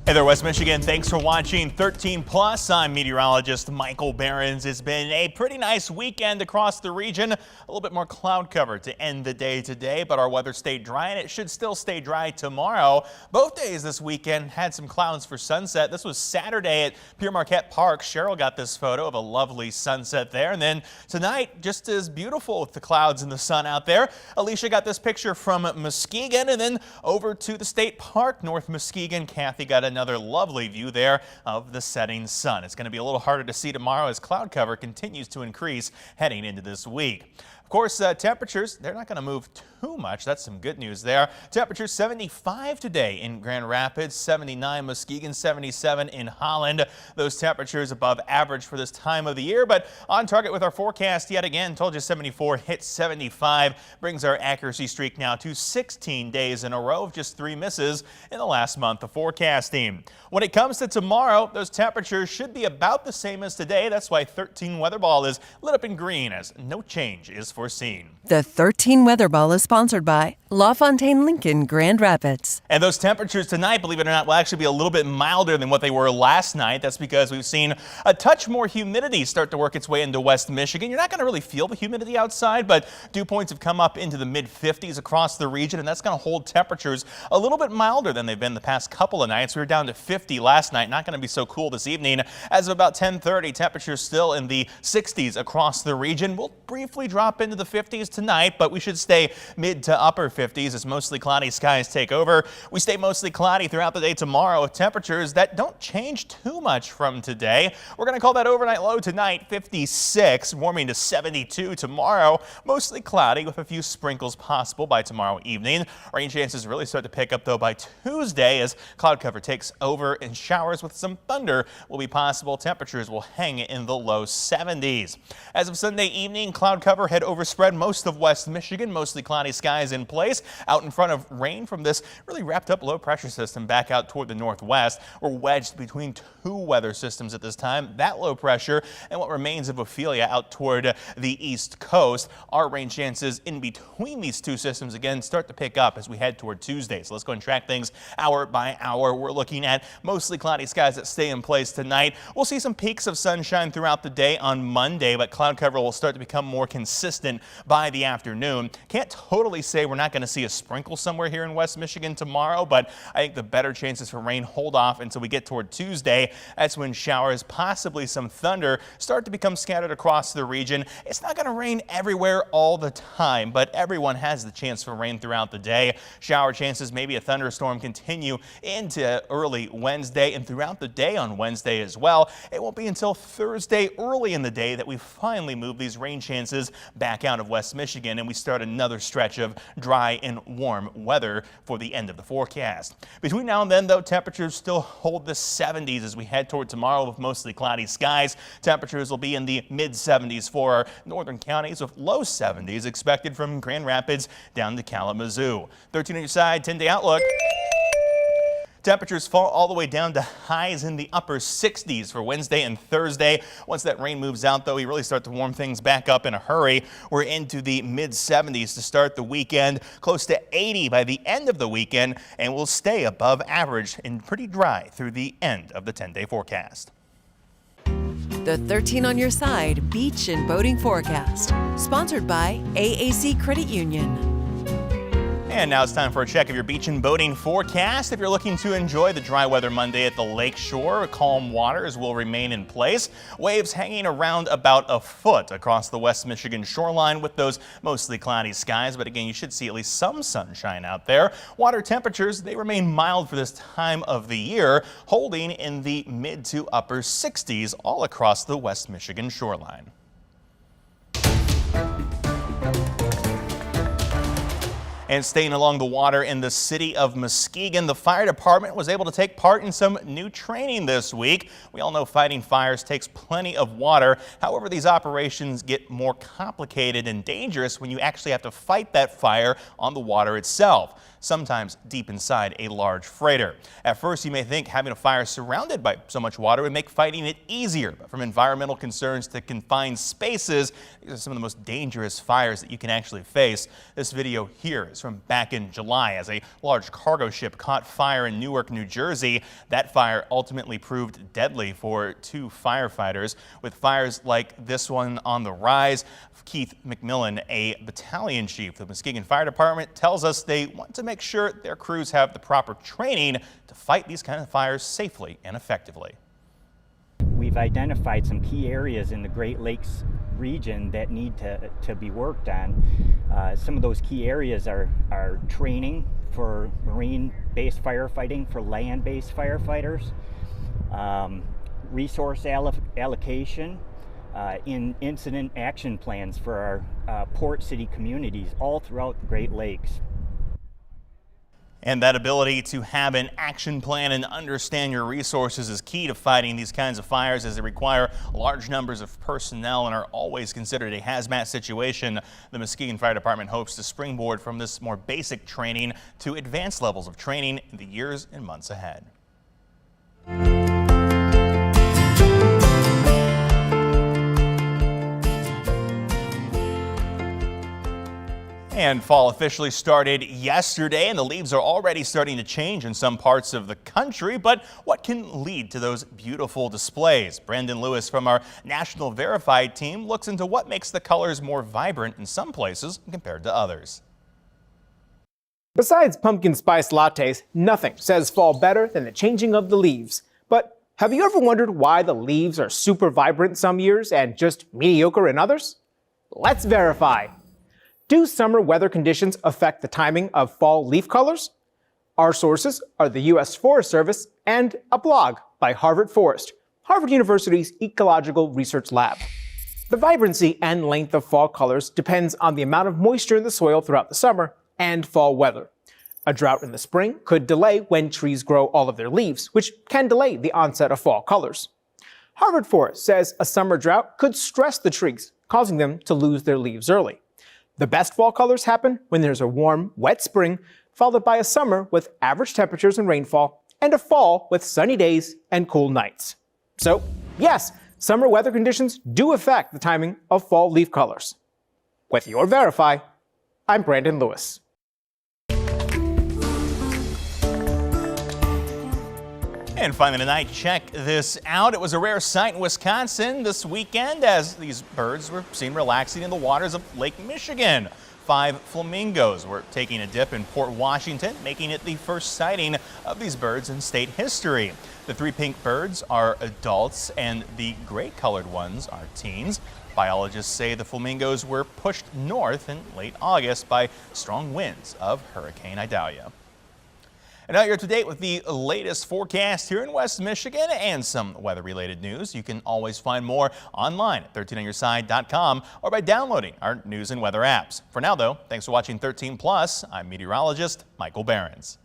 Hey there, West Michigan. Thanks for watching 13 Plus. I'm meteorologist Michael Behrens. It's been a pretty nice weekend across the region. A little bit more cloud cover to end the day today, but our weather stayed dry and it should still stay dry tomorrow. Both days this weekend had some clouds for sunset. This was Saturday at Pere Marquette Park. Cheryl got this photo of a lovely sunset there. And then tonight, just as beautiful with the clouds and the sun out there. Alicia got this picture from Muskegon, and then over to the state park, North Muskegon. Kathy got another lovely view there of the setting sun. It's going to be a little harder to see tomorrow as cloud cover continues to increase heading into this week. Of course, temperatures, they're not going to move too much. That's some good news there. Temperatures 75 today in Grand Rapids, 79 Muskegon, 77 in Holland. Those temperatures above average for this time of the year, but on target with our forecast yet again. Told you 74, hit 75, brings our accuracy streak now to 16 days in a row of just 3 misses in the last month of forecasting. When it comes to tomorrow, those temperatures should be about the same as today. That's why 13 Weather Ball is lit up in green as no change is foreseen. The 13 Weather Ball is sponsored by LaFontaine Lincoln Grand Rapids. And those temperatures tonight, believe it or not, will actually be a little bit milder than what they were last night. That's because we've seen a touch more humidity start to work its way into West Michigan. You're not going to really feel the humidity outside, but dew points have come up into the mid-50s across the region, and that's going to hold temperatures a little bit milder than they've been the past couple of nights. We were down to 50 last night. Not going to be so cool this evening. As of about 10:30, temperatures still in the 60s across the region. We'll briefly drop into the 50s tonight, but we should stay mid to upper 50s as mostly cloudy skies take over. We stay mostly cloudy throughout the day tomorrow with temperatures that don't change too much from today. We're going to call that overnight low tonight, 56, warming to 72 tomorrow. Mostly cloudy with a few sprinkles possible by tomorrow evening. Rain chances really start to pick up though by Tuesday as cloud cover takes over and showers with some thunder will be possible. Temperatures will hang in the low 70s. As of Sunday evening, cloud cover had overspread most of West Michigan, mostly cloudy skies in place. Out in front of rain from this really wrapped up low pressure system back out toward the northwest. We're wedged between two weather systems at this time, that low pressure and what remains of Ophelia out toward the east coast. Our rain chances in between these two systems again start to pick up as we head toward Tuesday. So let's go and track things hour by hour. We're looking at mostly cloudy skies that stay in place tonight. We'll see some peaks of sunshine throughout the day on Monday, but cloud cover will start to become more consistent by the afternoon. Can't totally say we're not going to see a sprinkle somewhere here in West Michigan tomorrow, but I think the better chances for rain hold off until we get toward Tuesday. That's when showers, possibly some thunder, start to become scattered across the region. It's not going to rain everywhere all the time, but everyone has the chance for rain throughout the day. Shower chances, maybe a thunderstorm continue into early Wednesday and throughout the day on Wednesday as well. It won't be until Thursday early in the day that we finally move these rain chances back out of West Michigan and we start another stretch of dry and warm weather for the end of the forecast. Between now and then, though, temperatures still hold the 70s as we head toward tomorrow with mostly cloudy skies. Temperatures will be in the mid-70s for our northern counties with low 70s expected from Grand Rapids down to Kalamazoo. 13 on your side, 10-day outlook. Temperatures fall all the way down to highs in the upper 60s for Wednesday and Thursday. Once that rain moves out, though, we really start to warm things back up in a hurry. We're into the mid-70s to start the weekend, close to 80 by the end of the weekend, and we'll stay above average and pretty dry through the end of the 10-day forecast. The 13 on your side beach and boating forecast, sponsored by AAC Credit Union. And now it's time for a check of your beach and boating forecast. If you're looking to enjoy the dry weather Monday at the lake shore, calm waters will remain in place. Waves hanging around about a foot across the West Michigan shoreline with those mostly cloudy skies. But again, you should see at least some sunshine out there. Water temperatures, they remain mild for this time of the year, holding in the mid to upper 60s all across the West Michigan shoreline. And staying along the water in the city of Muskegon, the fire department was able to take part in some new training this week. We all know fighting fires takes plenty of water. However, these operations get more complicated and dangerous when you actually have to fight that fire on the water itself, sometimes deep inside a large freighter. At first, you may think having a fire surrounded by so much water would make fighting it easier, but from environmental concerns to confined spaces, these are some of the most dangerous fires that you can actually face. This video here is is from back in July as a large cargo ship caught fire in Newark, New Jersey. That fire ultimately proved deadly for 2 firefighters. With fires like this one on the rise, Keith McMillan, a battalion chief of the Muskegon Fire Department, tells us they want to make sure their crews have the proper training to fight these kind of fires safely and effectively. We've identified some key areas in the Great Lakes region that need to be worked on. Some of those key areas are training for marine-based firefighting, for land-based firefighters, resource allocation, in incident action plans for our port city communities all throughout the Great Lakes. And that ability to have an action plan and understand your resources is key to fighting these kinds of fires, as they require large numbers of personnel and are always considered a hazmat situation. The Muskegon Fire Department hopes to springboard from this more basic training to advanced levels of training in the years and months ahead. And fall officially started yesterday, and the leaves are already starting to change in some parts of the country. But what can lead to those beautiful displays? Brandon Lewis from our National Verified team looks into what makes the colors more vibrant in some places compared to others. Besides pumpkin spice lattes, nothing says fall better than the changing of the leaves. But have you ever wondered why the leaves are super vibrant some years and just mediocre in others? Let's verify. Do summer weather conditions affect the timing of fall leaf colors? Our sources are the U.S. Forest Service and a blog by Harvard Forest, Harvard University's Ecological Research Lab. The vibrancy and length of fall colors depends on the amount of moisture in the soil throughout the summer and fall weather. A drought in the spring could delay when trees grow all of their leaves, which can delay the onset of fall colors. Harvard Forest says a summer drought could stress the trees, causing them to lose their leaves early. The best fall colors happen when there's a warm, wet spring, followed by a summer with average temperatures and rainfall, and a fall with sunny days and cool nights. So, yes, summer weather conditions do affect the timing of fall leaf colors. With your Verify, I'm Brandon Lewis. And finally tonight, check this out. It was a rare sight in Wisconsin this weekend as these birds were seen relaxing in the waters of Lake Michigan. 5 flamingos were taking a dip in Port Washington, making it the first sighting of these birds in state history. The 3 pink birds are adults and the gray-colored ones are teens. Biologists say the flamingos were pushed north in late August by strong winds of Hurricane Idalia. And now you're up to date with the latest forecast here in West Michigan and some weather-related news. You can always find more online at 13onyourside.com or by downloading our news and weather apps. For now, though, thanks for watching 13 Plus. I'm meteorologist Michael Behrens.